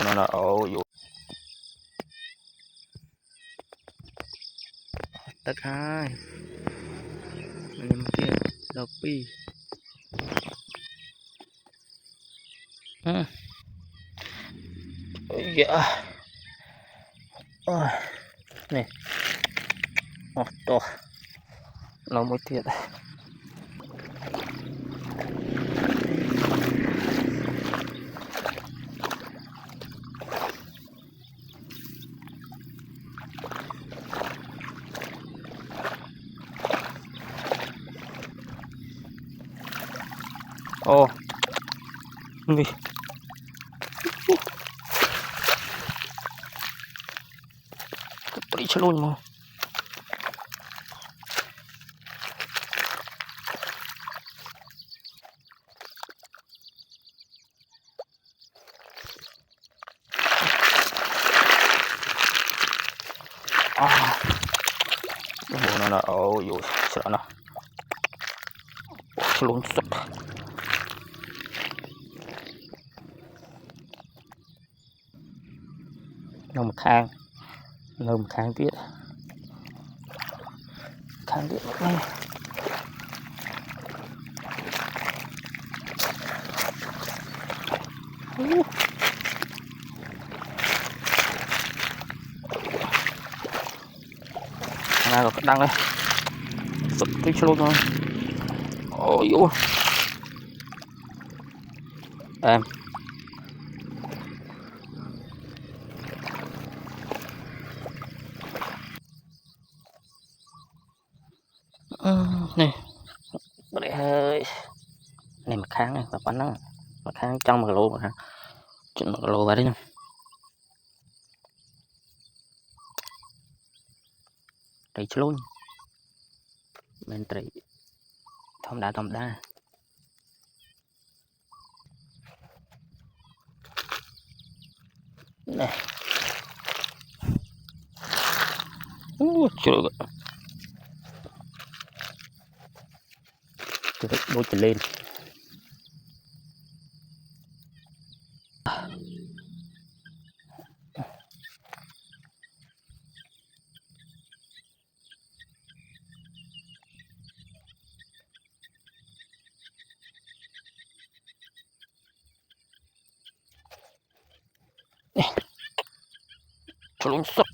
nó là ồ dụ tất hai anh em kia đầu pi dạ này to nó mới thiệt ô đi đi luôn mà nó là ồ dụ sợ nó luôn sụp nó một khang tiết này này rồi đăng đây sụp cái luôn thôi ôi dụ em này để hơi này một kháng này và bắn nó một kháng trong một lô mà chuyện một lô vào đấy nè đầy luôn bên đầy thom đa này trời tôi đôi trở lên cho luôn sốc